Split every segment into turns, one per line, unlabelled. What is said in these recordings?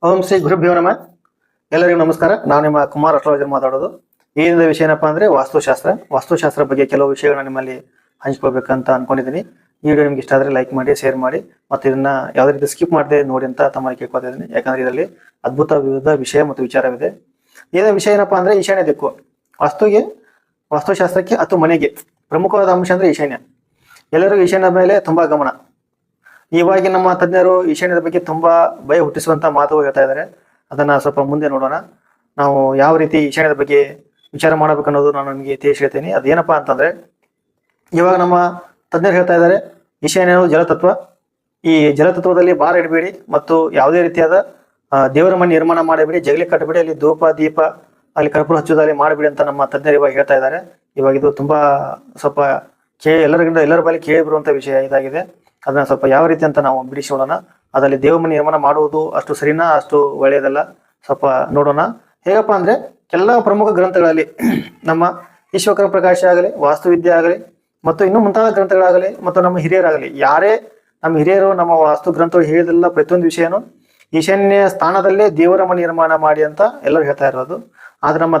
ಓಂ ಶ್ರೀ ಗುರುಭ್ಯೋ ನಮಃ. ಎಲ್ಲರಿಗೂ ನಮಸ್ಕಾರ. ನಾನು ನಿಮ್ಮ ಕುಮಾರ್ ಅಸ್ಟ್ರಾಲಜರ್ ಮಾತಾಡೋದು. ಈ ದಿನದ ವಿಷಯ ಏನಪ್ಪಾ ಅಂದ್ರೆ ವಾಸ್ತುಶಾಸ್ತ್ರ ಬಗ್ಗೆ ಕೆಲವು ವಿಷಯಗಳನ್ನ ನಿಮ್ಮಲ್ಲಿ ಹಂಚ್ಕೋಬೇಕಂತ ಅನ್ಕೊಂಡಿದ್ದೀನಿ. ಈ ವಿಡಿಯೋ ನಿಮ್ಗೆ ಇಷ್ಟ ಆದ್ರೆ ಲೈಕ್ ಮಾಡಿ, ಶೇರ್ ಮಾಡಿ, ಮತ್ತೆ ಇದನ್ನ ಯಾವುದೇ ರೀತಿ ಸ್ಕಿಪ್ ಮಾಡದೆ ನೋಡಿ ಅಂತ ತಮ್ಮಲ್ಲಿ ಕೇಳ್ಕೊತಾ ಇದ್ದೀನಿ. ಯಾಕಂದ್ರೆ ಇದರಲ್ಲಿ ಅದ್ಭುತ ವಿವಿಧ ವಿಷಯ ಮತ್ತು ವಿಚಾರವಿದೆ. ಇದರ ವಿಷಯ ಏನಪ್ಪಾ ಅಂದ್ರೆ ಈಶಾನ್ಯ ದಿಕ್ಕು. ವಾಸ್ತುಶಾಸ್ತ್ರಕ್ಕೆ ಅಥವಾ ಮನೆಗೆ ಪ್ರಮುಖವಾದ ಅಂಶ ಅಂದ್ರೆ ಈಶಾನ್ಯ. ಎಲ್ಲರಿಗೂ ಈಶಾನ್ಯದ ಮೇಲೆ ತುಂಬಾ ಗಮನ. ಇವಾಗಿ ನಮ್ಮ ತಜ್ಞರು ಈಶಾನ್ಯದ ಬಗ್ಗೆ ತುಂಬಾ ಭಯ ಹುಟ್ಟಿಸುವಂತ ಮಾತು ಹೇಳ್ತಾ ಇದ್ದಾರೆ. ಅದನ್ನ ಸ್ವಲ್ಪ ಮುಂದೆ ನೋಡೋಣ. ನಾವು ಯಾವ ರೀತಿ ಈಶಾನ್ಯದ ಬಗ್ಗೆ ವಿಚಾರ ಮಾಡಬೇಕು ಅನ್ನೋದು ನಾನು ನಿಮಗೆ ತಿಳಿಸಿ ಹೇಳ್ತೀನಿ. ಅದೇನಪ್ಪಾ ಅಂತಂದ್ರೆ, ಇವಾಗ ನಮ್ಮ ತಜ್ಞರು ಹೇಳ್ತಾ ಇದ್ದಾರೆ ಈಶಾನ್ಯವು ಜಲತತ್ವ. ಈ ಜಲತತ್ವದಲ್ಲಿ ಭಾರ ಇಡಬೇಡಿ ಮತ್ತು ಯಾವುದೇ ರೀತಿಯಾದ ದೇವರ ಮನೆ ನಿರ್ಮಾಣ ಮಾಡಬೇಡಿ, ಜಗಲಿ ಕಟ್ಟಬೇಡಿ, ಅಲ್ಲಿ ಧೂಪ ದೀಪ ಅಲ್ಲಿ ಕರ್ಪೂರ ಹಚ್ಚುವುದಲ್ಲಿ ಮಾಡಬೇಡಿ ಅಂತ ನಮ್ಮ ತಜ್ಞರು ಇವಾಗ ಹೇಳ್ತಾ ಇದ್ದಾರೆ. ಇವಾಗ ಇದು ತುಂಬಾ ಸ್ವಲ್ಪ ಎಲ್ಲರ ಬಳಿ ಕೇಳಿ ಬರುವಂತ ವಿಷಯ ಇದಾಗಿದೆ. ಅದನ್ನ ಸ್ವಲ್ಪ ಯಾವ ರೀತಿ ಅಂತ ನಾವು ಬಿಡಿಸೋಣ. ಅದರಲ್ಲಿ ದೇವ ಮನೆ ನಿರ್ಮಾಣ ಮಾಡುವುದು ಅಷ್ಟು ಸರಿನಾ, ಅಷ್ಟು ಒಳ್ಳೆಯದಲ್ಲ, ಸ್ವಲ್ಪ ನೋಡೋಣ. ಹೇಗಪ್ಪ ಅಂದ್ರೆ, ಎಲ್ಲ ಪ್ರಮುಖ ಗ್ರಂಥಗಳಲ್ಲಿ ನಮ್ಮ ಈಶ್ವರ ಪ್ರಕಾಶ ಆಗಲಿ, ವಾಸ್ತುವಿದ್ಯೆ ಆಗಲಿ, ಮತ್ತು ಇನ್ನೂ ಮುಂತಾದ ಗ್ರಂಥಗಳಾಗಲಿ, ಮತ್ತು ನಮ್ಮ ಹಿರಿಯರಾಗಲಿ, ಯಾರೇ ನಮ್ಮ ಹಿರಿಯರು ನಮ್ಮ ವಾಸ್ತು ಗ್ರಂಥಗಳು ಹೇಳಿದೆಲ್ಲ ಪ್ರತಿಯೊಂದು ವಿಷಯನೂ ಈಶಾನ್ಯ ಸ್ಥಾನದಲ್ಲೇ ದೇವರ ಮನೆ ನಿರ್ಮಾಣ ಮಾಡಿ ಅಂತ ಎಲ್ಲರೂ ಹೇಳ್ತಾ ಇರೋದು. ಆದ್ರೆ ನಮ್ಮ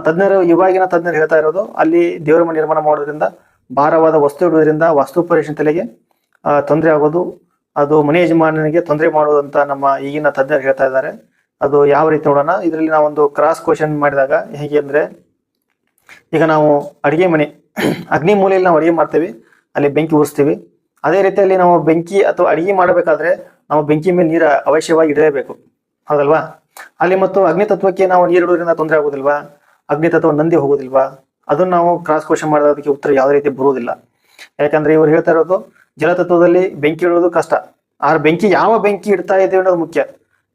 ಇವಾಗಿನ ತಜ್ಞರು ಹೇಳ್ತಾ ಇರೋದು, ಅಲ್ಲಿ ದೇವರ ಮನೆ ನಿರ್ಮಾಣ ಮಾಡೋದ್ರಿಂದ, ಭಾರವಾದ ವಸ್ತು ಇಡುವುದರಿಂದ ವಾಸ್ತು ಪರಿಶೀಲನೆಗೆ ತೊಂದರೆ ಆಗೋದು, ಅದು ಮನೆ ಯಜಮಾನನಿಗೆ ತೊಂದರೆ ಮಾಡುವುದಂತ ನಮ್ಮ ಈಗಿನ ತಜ್ಞರು ಹೇಳ್ತಾ ಇದ್ದಾರೆ. ಅದು ಯಾವ ರೀತಿ ನೋಡೋಣ. ಇದರಲ್ಲಿ ನಾವೊಂದು ಕ್ರಾಸ್ ಕ್ವಶನ್ ಮಾಡಿದಾಗ ಹೇಗೆ ಅಂದ್ರೆ, ಈಗ ನಾವು ಅಡಿಗೆ ಮನೆ ಅಗ್ನಿ ಮೂಲೆಯಲ್ಲಿ ನಾವು ಅಡಿಗೆ ಮಾಡ್ತೇವೆ, ಅಲ್ಲಿ ಬೆಂಕಿ ಉರಿಸ್ತೀವಿ. ಅದೇ ರೀತಿಯಲ್ಲಿ ನಾವು ಬೆಂಕಿ ಅಥವಾ ಅಡಿಗೆ ಮಾಡಬೇಕಾದ್ರೆ ನಾವು ಬೆಂಕಿ ಮೇಲೆ ನೀರು ಅವಶ್ಯವಾಗಿ ಇಡಲೇಬೇಕು, ಹೌದಲ್ವಾ? ಅಲ್ಲಿ ಮತ್ತು ಅಗ್ನಿ ತತ್ವಕ್ಕೆ ನಾವು ನೀರು ಇಡೋದ್ರಿಂದ ತೊಂದರೆ ಆಗೋದಿಲ್ವಾ? ಅಗ್ನಿ ತತ್ವ ನಂದಿ ಹೋಗೋದಿಲ್ವಾ? ಅದನ್ನ ನಾವು ಕ್ರಾಸ್ ಕ್ವಶನ್ ಮಾಡೋದಕ್ಕೆ ಉತ್ತರ ಯಾವುದೇ ರೀತಿ ಬರುವುದಿಲ್ಲ. ಯಾಕಂದ್ರೆ ಇವ್ರು ಹೇಳ್ತಾ ಇರೋದು, ಜಲತತ್ವದಲ್ಲಿ ಬೆಂಕಿ ಇಡೋದು ಕಷ್ಟ, ಆ ಬೆಂಕಿ ಯಾವ ಬೆಂಕಿ ಇಡ್ತಾ ಇದ್ದೇವೆ ಅನ್ನೋದು ಮುಖ್ಯ.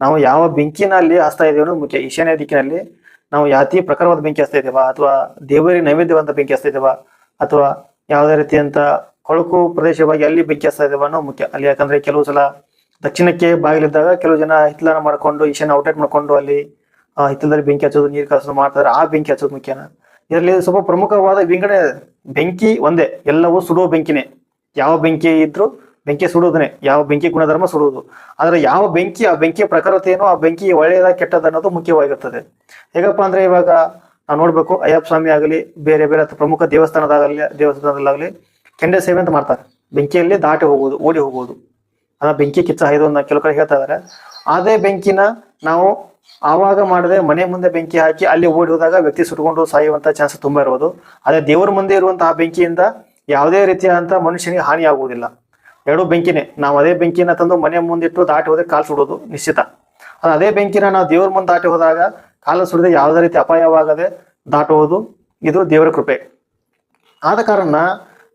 ನಾವು ಯಾವ ಬೆಂಕಿನಲ್ಲಿ ಹಚ್ತಾ ಇದ್ದೇವೆ ಅನ್ನೋದು ಮುಖ್ಯ. ಈಶಾನ್ಯ ದಿಕ್ಕಿನಲ್ಲಿ ನಾವು ಯಾತಿ ಪ್ರಕಾರವಾದ ಬೆಂಕಿ ಹಚ್ತಾ ಇದ್ದೇವಾ, ಅಥವಾ ದೇವರಿಗೆ ನೈವೇದ್ಯವಂತ ಬೆಂಕಿ ಹಚ್ತಾ ಇದ್ದೇವಾ, ಅಥವಾ ಯಾವುದೇ ರೀತಿಯಂತ ಕೊಳಕು ಪ್ರದೇಶವಾಗಿ ಅಲ್ಲಿ ಬೆಂಕಿ ಹಚ್ತಾ ಇದ್ದೇವಾ ಅನ್ನೋ ಮುಖ್ಯ ಅಲ್ಲಿ. ಯಾಕಂದ್ರೆ ಕೆಲವು ಸಲ ದಕ್ಷಿಣಕ್ಕೆ ಬಾಗಿಲಿದ್ದಾಗ ಕೆಲವು ಜನ ಹಿತ್ತಲನ ಮಾಡ್ಕೊಂಡು ಈಶಾನ್ಯ ಔಟ್ಲೆಟ್ ಮಾಡ್ಕೊಂಡು ಅಲ್ಲಿ ಹಿತ್ತಲದಲ್ಲಿ ಬೆಂಕಿ ಹಚ್ಚೋದು, ನೀರು ಕಾಸೋದು ಮಾಡ್ತಾರೆ. ಆ ಬೆಂಕಿ ಹಚ್ಚೋದು ಮುಖ್ಯನ. ಇದರಲ್ಲಿ ಸ್ವಲ್ಪ ಪ್ರಮುಖವಾದ ವಿಂಗಡಣೆ. ಬೆಂಕಿ ಒಂದೇ, ಎಲ್ಲವೂ ಸುಡುವ ಬೆಂಕಿನೇ. ಯಾವ ಬೆಂಕಿ ಇದ್ರು ಬೆಂಕಿ ಸುಡುವುದನ್ನೇ, ಯಾವ ಬೆಂಕಿ ಗುಣಧರ್ಮ ಸುಡುವುದು. ಆದ್ರೆ ಯಾವ ಬೆಂಕಿ, ಆ ಬೆಂಕಿಯ ಪ್ರಕಾರತೆ ಏನೋ, ಆ ಬೆಂಕಿ ಒಳ್ಳೆಯದ ಕೆಟ್ಟದ ಅನ್ನೋದು ಮುಖ್ಯವಾಗಿರ್ತದೆ. ಹೇಗಪ್ಪ ಅಂದ್ರೆ, ಇವಾಗ ನಾವು ನೋಡ್ಬೇಕು, ಅಯ್ಯಪ್ಪ ಸ್ವಾಮಿ ಆಗಲಿ, ಬೇರೆ ಬೇರೆ ಪ್ರಮುಖ ದೇವಸ್ಥಾನದಲ್ಲಾಗಲಿ ಕೆಂಡ ಸೇವೆ ಅಂತ ಮಾಡ್ತಾರೆ. ಬೆಂಕಿಯಲ್ಲಿ ದಾಟಿ ಹೋಗುವುದು, ಓಡಿ ಹೋಗುವುದು, ಅದ ಬೆಂಕಿ ಕಿಚ್ಚ ಹಾಯ್ದು ಅಂತ ಕೆಲವು ಕಡೆ ಹೇಳ್ತಾ ಇದಾರೆ. ಅದೇ ಬೆಂಕಿನ ನಾವು ಆವಾಗ ಮಾಡದೆ ಮನೆ ಮುಂದೆ ಬೆಂಕಿ ಹಾಕಿ ಅಲ್ಲಿ ಓಡಿ ಹೋದಾಗ ವ್ಯಕ್ತಿ ಸುಟ್ಕೊಂಡು ಸಾಯುವಂತ ಚಾನ್ಸ್ ತುಂಬಾ ಇರೋದು. ಅದೇ ದೇವರ ಮುಂದೆ ಇರುವಂತಹ ಬೆಂಕಿಯಿಂದ ಯಾವುದೇ ರೀತಿಯಾದಂತ ಮನುಷ್ಯನಿಗೆ ಹಾನಿ ಆಗುವುದಿಲ್ಲ. ಎರಡು ಬೆಂಕಿನೇ. ನಾವು ಅದೇ ಬೆಂಕಿನ ತಂದು ಮನೆ ಮುಂದಿಟ್ಟು ದಾಟಿ ಹೋದ್ರೆ ಕಾಲು ಸುಡೋದು ನಿಶ್ಚಿತ. ಅದೇ ಬೆಂಕಿನ ನಾವು ದೇವ್ರ ಮುಂದೆ ದಾಟಿ ಹೋದಾಗ ಕಾಲು ಸುಡದೆ ಯಾವುದೇ ರೀತಿ ಅಪಾಯವಾಗದೆ ದಾಟುವುದು, ಇದು ದೇವರ ಕೃಪೆ. ಆದ ಕಾರಣ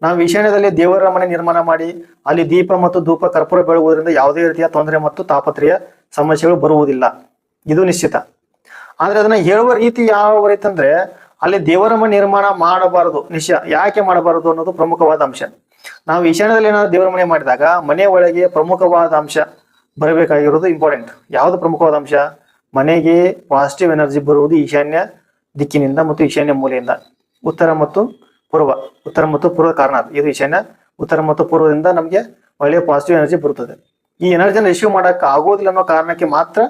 ನಾವು ಈಶಾನ್ಯದಲ್ಲಿ ದೇವರ ಮನೆ ನಿರ್ಮಾಣ ಮಾಡಿ ಅಲ್ಲಿ ದೀಪ ಮತ್ತು ಧೂಪ ಕರ್ಪೂರ ಬೆಳಗುವುದರಿಂದ ಯಾವುದೇ ರೀತಿಯ ತೊಂದರೆ ಮತ್ತು ತಾಪತ್ರೆಯ ಸಮಸ್ಯೆಗಳು ಬರುವುದಿಲ್ಲ, ಇದು ನಿಶ್ಚಿತ. ಆದ್ರೆ ಅದನ್ನ ಹೇಳುವ ರೀತಿ ಯಾವ ರೀತಿ ಅಂದ್ರೆ, ಅಲ್ಲಿ ದೇವರ ಮನೆ ನಿರ್ಮಾಣ ಮಾಡಬಾರದು ನಿಶ್ಚಯ. ಯಾಕೆ ಮಾಡಬಾರದು ಅನ್ನೋದು ಪ್ರಮುಖವಾದ ಅಂಶ. ನಾವು ಈಶಾನ್ಯದಲ್ಲಿ ಏನಾದ್ರು ದೇವರ ಮನೆ ಮಾಡಿದಾಗ ಮನೆ ಒಳಗೆ ಪ್ರಮುಖವಾದ ಅಂಶ ಬರಬೇಕಾಗಿರೋದು ಇಂಪಾರ್ಟೆಂಟ್. ಯಾವುದು ಪ್ರಮುಖವಾದ ಅಂಶ? ಮನೆಗೆ ಪಾಸಿಟಿವ್ ಎನರ್ಜಿ ಬರುವುದು ಈಶಾನ್ಯ ದಿಕ್ಕಿನಿಂದ ಮತ್ತು ಈಶಾನ್ಯ ಮೂಲೆಯಿಂದ. ಉತ್ತರ ಮತ್ತು ಪೂರ್ವ ಕಾರಣ ಇದು ಈಶಾನ್ಯ. ಉತ್ತರ ಮತ್ತು ಪೂರ್ವದಿಂದ ನಮಗೆ ಒಳ್ಳೆಯ ಪಾಸಿಟಿವ್ ಎನರ್ಜಿ ಬರುತ್ತದೆ. ಈ ಎನರ್ಜಿನ ರಿಸೀವ್ ಮಾಡಕ್ ಆಗೋದಿಲ್ಲ ಅನ್ನೋ ಕಾರಣಕ್ಕೆ ಮಾತ್ರ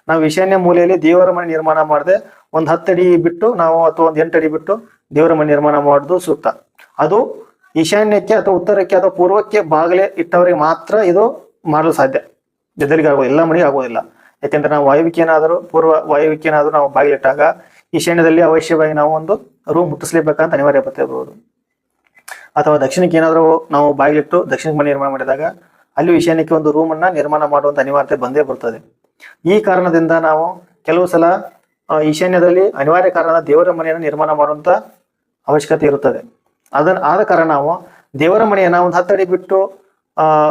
ನಾವು ಈಶಾನ್ಯ ಮೂಲೆಯಲ್ಲಿ ದೇವರ ಮನೆ ನಿರ್ಮಾಣ ಮಾಡದೆ ಒಂದು 10 ಅಡಿ ಬಿಟ್ಟು ನಾವು, ಅಥವಾ ಒಂದು 8 ಅಡಿ ಬಿಟ್ಟು ದೇವರ ಮನೆ ನಿರ್ಮಾಣ ಮಾಡೋದು ಸೂಕ್ತ. ಅದು ಈಶಾನ್ಯಕ್ಕೆ ಅಥವಾ ಉತ್ತರಕ್ಕೆ ಅಥವಾ ಪೂರ್ವಕ್ಕೆ ಬಾಗಿಲೆ ಇಟ್ಟವರಿಗೆ ಮಾತ್ರ ಇದು ಮಾಡಲು ಸಾಧ್ಯ. ಜನರಿಗೆ ಆಗೋದು, ಎಲ್ಲ ಮನೆಗೆ ಆಗೋದಿಲ್ಲ. ಯಾಕೆಂದ್ರೆ ನಾವು ಪೂರ್ವ ವಾಯುವಿಕೇನಾದ್ರೂ ನಾವು ಬಾಗಿಲಿಟ್ಟಾಗ ಈಶಾನ್ಯದಲ್ಲಿ ಅವಶ್ಯವಾಗಿ ನಾವು ಒಂದು ರೂಮ್ ಮುಟ್ಟಿಸ್ಲೇಬೇಕಂತ ಅನಿವಾರ್ಯ ಬರ್ತಿರ್ಬೋದು. ಅಥವಾ ದಕ್ಷಿಣಕ್ಕೆ ಏನಾದರೂ ನಾವು ಬಾಗಿಲಿಟ್ಟು ದಕ್ಷಿಣಕ್ಕೆ ಮನೆ ನಿರ್ಮಾಣ ಮಾಡಿದಾಗ ಅಲ್ಲಿ ಈಶಾನ್ಯಕ್ಕೆ ಒಂದು ರೂಮ್ ಅನ್ನ ನಿರ್ಮಾಣ ಮಾಡುವಂತ ಅನಿವಾರ್ಯತೆ ಬಂದೇ ಬರ್ತದೆ. ಈ ಕಾರಣದಿಂದ ನಾವು ಕೆಲವು ಸಲ ಈಶಾನ್ಯದಲ್ಲಿ ಅನಿವಾರ್ಯ ಕಾರಣ ದೇವರ ಮನೆಯನ್ನು ನಿರ್ಮಾಣ ಮಾಡುವಂತ ಅವಶ್ಯಕತೆ ಇರುತ್ತದೆ. ಆದ ಕಾರಣ ನಾವು ದೇವರ ಮನೆಯನ್ನ ಒಂದು 10 ಅಡಿ ಬಿಟ್ಟು,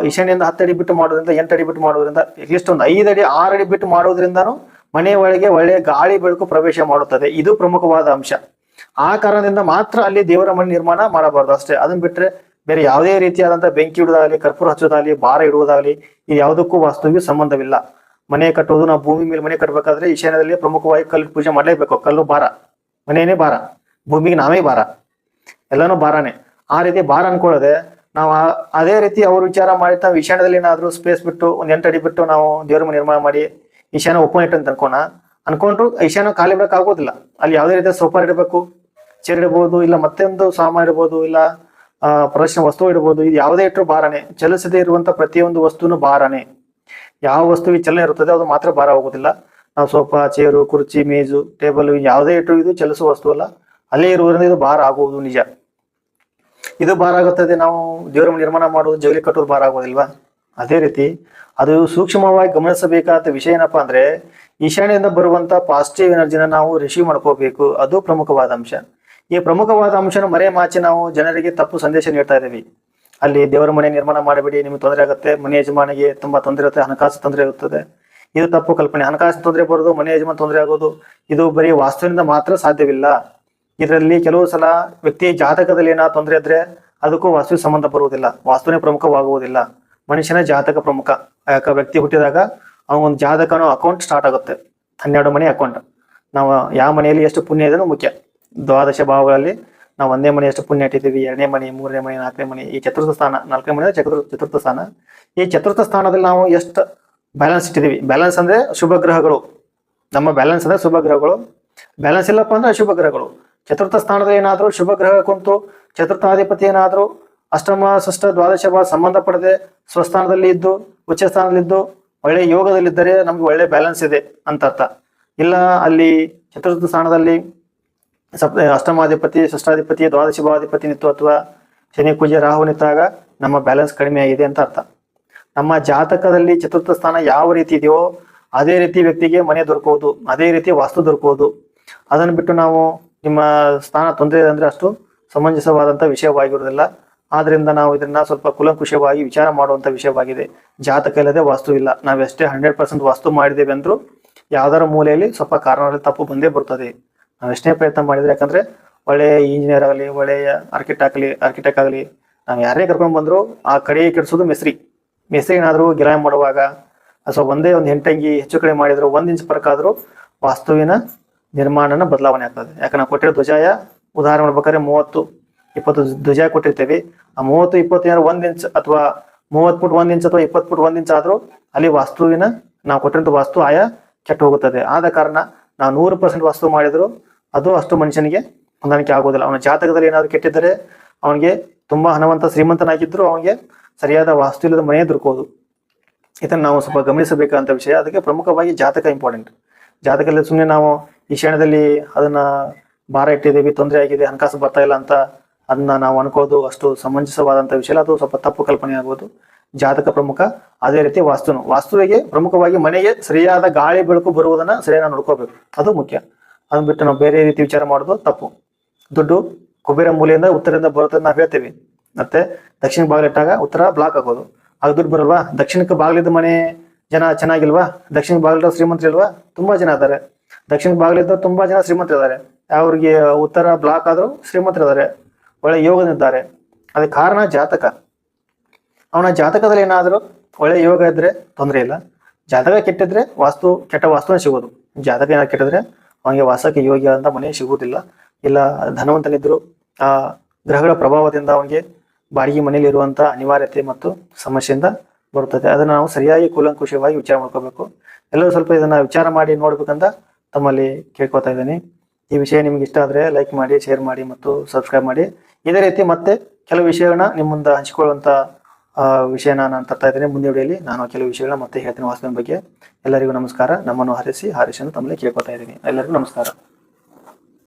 ಈಶಾನ್ಯದಿಂದ 10 ಅಡಿ ಬಿಟ್ಟು ಮಾಡೋದ್ರಿಂದ, 8 ಅಡಿ ಬಿಟ್ಟು ಮಾಡೋದ್ರಿಂದ, ಅಟ್ಲೀಸ್ಟ್ ಒಂದು 5 ಅಡಿ 6 ಅಡಿ ಬಿಟ್ಟು ಮಾಡೋದ್ರಿಂದನೂ ಮನೆಯ ಒಳಗೆ ಒಳ್ಳೆಯ ಗಾಳಿ ಬೆಳಕು ಪ್ರವೇಶ ಮಾಡುತ್ತದೆ. ಇದು ಪ್ರಮುಖವಾದ ಅಂಶ. ಆ ಕಾರಣದಿಂದ ಮಾತ್ರ ಅಲ್ಲಿ ದೇವರ ಮನೆ ನಿರ್ಮಾಣ ಮಾಡಬಾರ್ದು ಅಷ್ಟೇ. ಅದನ್ನ ಬಿಟ್ರೆ ಬೇರೆ ಯಾವುದೇ ರೀತಿಯಾದಂತಹ ಬೆಂಕಿ ಇಡುವುದಾಗಲಿ, ಕರ್ಪೂರ ಹಚ್ಚೋದಾಗಲಿ, ಭಾರ ಇಡುವುದಾಗಲಿ, ಇದು ಯಾವುದಕ್ಕೂ ವಾಸ್ತುವಿಗೆ ಸಂಬಂಧವಿಲ್ಲ. ಮನೆ ಕಟ್ಟುವುದು, ನಾವು ಭೂಮಿ ಮೇಲೆ ಮನೆ ಕಟ್ಟಬೇಕಾದ್ರೆ ಈಶಾನ್ಯದಲ್ಲಿ ಪ್ರಮುಖವಾಗಿ ಕಲ್ಲು ಪೂಜೆ ಮಾಡಲೇಬೇಕು. ಕಲ್ಲು ಭಾರ, ಮನೆಯೇ ಭಾರ, ಭೂಮಿಗೆ ನಾವೇ ಭಾರ, ಎಲ್ಲಾನು ಭಾರನೇ. ಆ ರೀತಿ ಭಾರ ಅನ್ಕೊಳ್ಳದೆ ನಾವು ಅದೇ ರೀತಿ ಅವ್ರು ವಿಚಾರ ಮಾಡಿ ನಾವು ಈಶಾನ್ಯದಲ್ಲಿ ಏನಾದ್ರೂ ಸ್ಪೇಸ್ ಬಿಟ್ಟು ಒಂದು 8 ಅಡಿ ಬಿಟ್ಟು ನಾವು ದೇವರ ಮನೆ ನಿರ್ಮಾಣ ಮಾಡಿ ಈಶಾನ್ಯ ಓಪನ್ ಇಟ್ಟು ಅಂತ ಅನ್ಕೊಂಡ್ರು ಈಶಾನ್ಯ ಖಾಲಿ ಬಿಡಕ್ ಆಗೋದಿಲ್ಲ. ಅಲ್ಲಿ ಯಾವುದೇ ರೀತಿಯ ಸೋಫಾ ಇಡಬೇಕು, ಚೇರ್ ಇಡಬಹುದು, ಇಲ್ಲ ಮತ್ತೊಂದು ಸಾಮಾನು ಇಡಬಹುದು, ಇಲ್ಲ ಪ್ರದರ್ಶನ ವಸ್ತು ಇಡಬಹುದು. ಇದು ಯಾವುದೇ ಇಟ್ಟರು ಭಾರನೆ. ಚಲಿಸದೇ ಇರುವಂತ ಪ್ರತಿಯೊಂದು ವಸ್ತುನು ಭಾರನೆ. ಯಾವ ವಸ್ತುವಿಗೆ ಚಲನೆ ಇರುತ್ತದೆ ಅದು ಮಾತ್ರ ಭಾರ ಹೋಗುದಿಲ್ಲ. ನಾವು ಸೋಫಾ, ಚೇರು, ಕುರ್ಚಿ, ಮೇಜು, ಟೇಬಲ್ ಯಾವುದೇ ಇಟ್ಟರು ಇದು ಚಲಿಸುವ ವಸ್ತು ಅಲ್ಲ. ಅಲ್ಲೇ ಇರುವುದರಿಂದ ಇದು ಭಾರ ಆಗುವುದು ನಿಜ. ಇದು ಭಾರ ಆಗುತ್ತದೆ. ನಾವು ದೇವರ ನಿರ್ಮಾಣ ಮಾಡುವುದು, ಜಗಲಿ ಕಟ್ಟೋದು ಭಾರ ಆಗೋದಿಲ್ವಾ? ಅದೇ ರೀತಿ ಅದು ಸೂಕ್ಷ್ಮವಾಗಿ ಗಮನಿಸಬೇಕಾದ ವಿಷಯ ಏನಪ್ಪಾ ಅಂದ್ರೆ, ಈಶಾನ್ಯದಿಂದ ಬರುವಂತ ಪಾಸಿಟಿವ್ ಎನರ್ಜಿನ ನಾವು ರಿಸೀವ್ ಮಾಡ್ಕೋಬೇಕು. ಅದು ಪ್ರಮುಖವಾದ ಅಂಶ. ಈ ಪ್ರಮುಖವಾದ ಅಂಶನ ಮರೆಮಾಚಿ ನಾವು ಜನರಿಗೆ ತಪ್ಪು ಸಂದೇಶ ನೀಡ್ತಾ ಇದ್ದೀವಿ. ಅಲ್ಲಿ ದೇವರ ಮನೆ ನಿರ್ಮಾಣ ಮಾಡಬೇಡಿ, ನಿಮ್ಗೆ ತೊಂದರೆ ಆಗುತ್ತೆ, ಮನೆ ಯಜಮಾನಿಗೆ ತುಂಬಾ ತೊಂದರೆ ಇರುತ್ತೆ, ಹಣಕಾಸು ತೊಂದರೆ ಇರುತ್ತದೆ. ಇದು ತಪ್ಪು ಕಲ್ಪನೆ. ಹಣಕಾಸು ತೊಂದರೆ ಬರೋದು, ಮನೆ ಯಜಮಾನ ತೊಂದರೆ ಆಗೋದು ಇದು ಬರೀ ವಾಸ್ತುವಿನಿಂದ ಮಾತ್ರ ಸಾಧ್ಯವಿಲ್ಲ. ಇದರಲ್ಲಿ ಕೆಲವು ಸಲ ವ್ಯಕ್ತಿ ಜಾತಕದಲ್ಲಿ ಏನಾದ್ರು ತೊಂದರೆ ಇದ್ರೆ ಅದಕ್ಕೂ ವಾಸ್ತುವಿಗೆ ಸಂಬಂಧ ಬರುವುದಿಲ್ಲ. ವಾಸ್ತುವಿನ ಪ್ರಮುಖವಾಗುವುದಿಲ್ಲ. ಮನುಷ್ಯನ ಜಾತಕ ಪ್ರಮುಖ. ಯಾಕೆ ವ್ಯಕ್ತಿ ಹುಟ್ಟಿದಾಗ ಅವನೊಂದು ಜಾತಕನೋ ಅಕೌಂಟ್ ಸ್ಟಾರ್ಟ್ ಆಗುತ್ತೆ. 12 ಮನೆ ಅಕೌಂಟ್. ನಾವು ಯಾವ ಮನೆಯಲ್ಲಿ ಎಷ್ಟು ಪುಣ್ಯ ಇದನ್ನು ಮುಖ್ಯ. ದ್ವಾದಶ ಭಾವಗಳಲ್ಲಿ ನಾವು 1ನೇ ಮನೆ ಎಷ್ಟು ಪುಣ್ಯ ಇಟ್ಟಿದ್ದೀವಿ, 2ನೇ ಮನೆ, 3ನೇ ಮನೆ, 4ನೇ ಮನೆ, ಈ ಚತುರ್ಥ ಸ್ಥಾನ, 4ನೇ ಮನೆ ಚತುರ್ಥ ಸ್ಥಾನ. ಈ ಚತುರ್ಥ ಸ್ಥಾನದಲ್ಲಿ ನಾವು ಎಷ್ಟು ಬ್ಯಾಲೆನ್ಸ್ ಇಟ್ಟಿದ್ದೀವಿ. ಬ್ಯಾಲೆನ್ಸ್ ಅಂದ್ರೆ ಶುಭ ಗ್ರಹಗಳು. ನಮ್ಮ ಬ್ಯಾಲೆನ್ಸ್ ಅಂದ್ರೆ ಶುಭ ಗ್ರಹಗಳು. ಬ್ಯಾಲೆನ್ಸ್ ಇಲ್ಲಪ್ಪ ಅಂದ್ರೆ ಅಶುಭ ಗ್ರಹಗಳು. ಚತುರ್ಥ ಸ್ಥಾನದಲ್ಲಿ ಏನಾದ್ರು ಶುಭ ಗ್ರಹ ಕುಂತು ಚತುರ್ಥಾಧಿಪತಿ ಏನಾದ್ರು ಅಷ್ಟಮ ಷಷ್ಠ ದ್ವಾದಶ ಭಾವ ಸಂಬಂಧಪಡದೆ ಸ್ವಸ್ಥಾನದಲ್ಲಿ ಇದ್ದು ಉಚ್ಚ ಸ್ಥಾನದಲ್ಲಿದ್ದು ಒಳ್ಳೆ ಯೋಗದಲ್ಲಿದ್ದರೆ ನಮ್ಗೆ ಒಳ್ಳೆ ಬ್ಯಾಲೆನ್ಸ್ ಇದೆ ಅಂತ ಅರ್ಥ. ಇಲ್ಲ ಅಲ್ಲಿ ಚತುರ್ಥ ಸ್ಥಾನದಲ್ಲಿ ಅಷ್ಟಮಾಧಿಪತಿ, ಷಷ್ಠಾಧಿಪತಿ, ದ್ವಾದಶ ಭಾವಾಧಿಪತಿ ನಿತ್ತು ಅಥವಾ ಶನಿ ಕುಜ ರಾಹು ನಿಂತಾಗ ನಮ್ಮ ಬ್ಯಾಲೆನ್ಸ್ ಕಡಿಮೆ ಆಗಿದೆ ಅಂತ ಅರ್ಥ. ನಮ್ಮ ಜಾತಕದಲ್ಲಿ ಚತುರ್ಥ ಸ್ಥಾನ ಯಾವ ರೀತಿ ಇದೆಯೋ ಅದೇ ರೀತಿ ವ್ಯಕ್ತಿಗೆ ಮನೆ ದೊರಕುವುದು, ಅದೇ ರೀತಿ ವಾಸ್ತು ದೊರಕುವುದು. ಅದನ್ನು ಬಿಟ್ಟು ನಾವು ನಿಮ್ಮ ಸ್ಥಾನ ತೊಂದರೆ ಇದೆ ಅಂದ್ರೆ ಅಷ್ಟು ಸಮಂಜಸವಾದಂಥ ವಿಷಯವಾಗಿರುವುದಿಲ್ಲ. ಆದ್ರಿಂದ ನಾವು ಇದನ್ನ ಸ್ವಲ್ಪ ಕುಲಂಕುಷವಾಗಿ ವಿಚಾರ ಮಾಡುವಂತ ವಿಷಯವಾಗಿದೆ. ಜಾತಕ ಇಲ್ಲದೆ ವಾಸ್ತು ಇಲ್ಲ. ನಾವೆಷ್ಟೇ 100% ವಾಸ್ತು ಮಾಡಿದ್ದೇವೆ ಅಂದ್ರೂ ಯಾವ್ದಾರ ಮೂಲೆಯಲ್ಲಿ ಸ್ವಲ್ಪ ಕಾರಣದಲ್ಲಿ ತಪ್ಪು ಬಂದೇ ಬರ್ತದೆ. ನಾವು ಎಷ್ಟೇ ಪ್ರಯತ್ನ ಮಾಡಿದ್ರೆ, ಯಾಕಂದ್ರೆ ಒಳ್ಳೆಯ ಇಂಜಿನಿಯರ್ ಆಗಲಿ, ಒಳ್ಳೆಯ ಆರ್ಕಿಟೆಕ್ಟ್ ಆಗಲಿ, ನಾವು ಯಾರೇ ಕರ್ಕೊಂಡು ಬಂದ್ರು ಆ ಕಡೆ ಕೆಡಿಸೋದು ಮೆಸ್ರಿ ಏನಾದ್ರು ಗಿರಾಯ ಮಾಡುವಾಗ ಅಥವಾ ಒಂದೇ ಒಂದು ಹೆಂಟಂಗಿ ಹೆಚ್ಚು ಕಡಿಮೆ ಮಾಡಿದ್ರು 1 ಇಂಚ್ ಫರಕ್ ಆದ್ರೂ ವಾಸ್ತುವಿನ ನಿರ್ಮಾಣನ ಬದಲಾವಣೆ ಆಗ್ತದೆ. ಯಾಕಂದ್ರೆ ನಾವು ಕೊಟ್ಟಿರೋ ಧ್ವಜಾಯ ಉದಾಹರಣೆ ಮಾಡ್ಬೇಕಾದ್ರೆ 30-20 ಧ್ವಜ ಕೊಟ್ಟಿರ್ತೇವೆ. ಆ 30-20 ಏನಾದ್ರು 1 ಇಂಚ್ ಅಥವಾ 30 ಫುಟ್ 1 ಇಂಚ್ ಅಥವಾ 20 ಫುಟ್ 1 ಇಂಚ್ ಆದ್ರೂ ಅಲ್ಲಿ ವಾಸ್ತುವಿನ ನಾವು ಕೊಟ್ಟಿರೋ ವಾಸ್ತು ಆಯಾ ಕೆಟ್ಟು ಹೋಗುತ್ತದೆ. ಆದ ಕಾರಣ ನಾವು 100% ವಾಸ್ತು ಮಾಡಿದ್ರು ಅದು ಅಷ್ಟು ಮನುಷ್ಯನಿಗೆ ಹೊಂದಾಣಿಕೆ ಆಗೋದಿಲ್ಲ. ಅವನ ಜಾತಕದಲ್ಲಿ ಏನಾದ್ರು ಕೆಟ್ಟಿದ್ದರೆ ಅವನಿಗೆ ತುಂಬಾ ಹಣವಂತ ಶ್ರೀಮಂತನಾಗಿದ್ರು ಅವನಿಗೆ ಸರಿಯಾದ ವಾಸ್ತು ಇಲ್ಲದ ಮನೆ ದೊರಕೋದು. ಇದನ್ನು ನಾವು ಸ್ವಲ್ಪ ಗಮನಿಸಬೇಕಾದಂತ ವಿಷಯ. ಅದಕ್ಕೆ ಪ್ರಮುಖವಾಗಿ ಜಾತಕ ಇಂಪಾರ್ಟೆಂಟ್. ಜಾತಕದಲ್ಲಿ ಸುಮ್ಮನೆ ನಾವು ಈಶಾನ್ಯದಲ್ಲಿ ಅದನ್ನ ಭಾರ ಇಟ್ಟಿದ್ದೀವಿ, ತೊಂದರೆ ಆಗಿದೆ, ಹಣಕಾಸು ಬರ್ತಾ ಇಲ್ಲ ಅಂತ ಅದನ್ನ ನಾವು ಅನ್ಕೋದು ಅಷ್ಟು ಸಮಂಜಸವಾದಂತ ವಿಷಯ. ಅದು ಸ್ವಲ್ಪ ತಪ್ಪು ಕಲ್ಪನೆ ಆಗೋದು. ಜಾತಕ ಪ್ರಮುಖ, ಅದೇ ರೀತಿ ವಾಸ್ತುವಿಗೆ ಪ್ರಮುಖವಾಗಿ ಮನೆಗೆ ಸರಿಯಾದ ಗಾಳಿ ಬೆಳಕು ಬರುವುದನ್ನ ಸರಿಯಾಗಿ ನೋಡ್ಕೋಬೇಕು, ಅದು ಮುಖ್ಯ. ಅದನ್ನ ಬಿಟ್ಟು ನಾವು ಬೇರೆ ರೀತಿ ವಿಚಾರ ಮಾಡೋದು ತಪ್ಪು. ದುಡ್ಡು ಕುಬೇರ ಮೂಲೆಯಿಂದ ಉತ್ತರದಿಂದ ಬರುತ್ತೆ ನಾವು ಹೇಳ್ತೇವೆ. ಮತ್ತೆ ದಕ್ಷಿಣ ಬಾಗಿಲಿಟ್ಟಾಗ ಉತ್ತರ ಬ್ಲಾಕ್ ಆಗೋದು, ಆಗ ದುಡ್ಡು ಬರಲ್ವಾ? ದಕ್ಷಿಣಕ್ಕೆ ಬಾಗಿಲಿದ್ದ ಮನೆ ಜನ ಚೆನ್ನಾಗಿಲ್ವಾ? ದಕ್ಷಿಣ ಬಾಗಿಲಿದ್ದ ಶ್ರೀಮಂತರು ಇಲ್ವಾ? ತುಂಬಾ ಜನ ಇದ್ದಾರೆ. ದಕ್ಷಿಣ ಬಾಗಿಲಿದ್ದ ತುಂಬಾ ಜನ ಶ್ರೀಮಂತರಿದ್ದಾರೆ. ಅವ್ರಿಗೆ ಉತ್ತರ ಬ್ಲಾಕ್ ಆದ್ರೂ ಶ್ರೀಮಂತರಿದ್ದಾರೆ, ಒಳ್ಳೆ ಯೋಗದಿದ್ದಾರೆ. ಅದಕ್ಕೆ ಕಾರಣ ಜಾತಕ. ಅವನ ಜಾತಕದಲ್ಲಿ ಏನಾದರೂ ಒಳ್ಳೆ ಯೋಗ ಇದ್ರೆ ತೊಂದರೆ ಇಲ್ಲ. ಜಾತಕ ಕೆಟ್ಟಿದ್ರೆ ಕೆಟ್ಟ ವಾಸ್ತುನ ಸಿಗೋದು. ಜಾತಕ ಏನಾದ್ರು ಕೆಟ್ಟಿದ್ರೆ ಅವನಿಗೆ ವಾಸಕ್ಕೆ ಯೋಗ್ಯ ಮನೆ ಸಿಗುವುದಿಲ್ಲ. ಇಲ್ಲ ಧನವಂತನಿದ್ರು ಆ ಗ್ರಹಗಳ ಪ್ರಭಾವದಿಂದ ಅವನಿಗೆ ಬಾಡಿಗೆ ಮನೆಯಲ್ಲಿ ಇರುವಂತ ಅನಿವಾರ್ಯತೆ ಮತ್ತು ಸಮಸ್ಯೆಯಿಂದ ಬರುತ್ತದೆ. ಅದನ್ನ ನಾವು ಸರಿಯಾಗಿ ಕೂಲಂಕುಷವಾಗಿ ವಿಚಾರ ಮಾಡ್ಕೋಬೇಕು. ಎಲ್ಲರೂ ಸ್ವಲ್ಪ ಇದನ್ನ ವಿಚಾರ ಮಾಡಿ ನೋಡ್ಬೇಕಂತ ತಮ್ಮಲ್ಲಿ ಕೇಳ್ಕೊತಾ ಇದ್ದೀನಿ. ಈ ವಿಷಯ ನಿಮ್ಗೆ ಇಷ್ಟ ಆದ್ರೆ ಲೈಕ್ ಮಾಡಿ, ಶೇರ್ ಮಾಡಿ ಮತ್ತು ಸಬ್ಸ್ಕ್ರೈಬ್ ಮಾಡಿ. ಇದೇ ರೀತಿ ಮತ್ತೆ ಕೆಲವು ವಿಷಯಗಳನ್ನ ನಿಮ್ಮ ಮುಂದೆ ಹಂಚಿಕೊಳ್ಳುವಂತ ವಿಷಯನ ನಾನು ತರ್ತಾ ಇದ್ದೇನೆ. ಮುಂದೆ ವಿಡಿಯೋಲಿ ನಾನು ಕೆಲವು ವಿಷಯಗಳನ್ನ ಮತ್ತೆ ಹೇಳ್ತೀನಿ ವಾಸ್ತುವಿನ ಬಗ್ಗೆ. ಎಲ್ಲರಿಗೂ ನಮಸ್ಕಾರ. ನಮ್ಮನ್ನು ಹಾರಿಸಿ ಅಂತ ತಮ್ಮಲ್ಲಿ ಕೇಳ್ಕೊತಾ ಇದ್ದೀನಿ. ಎಲ್ಲರಿಗೂ ನಮಸ್ಕಾರ.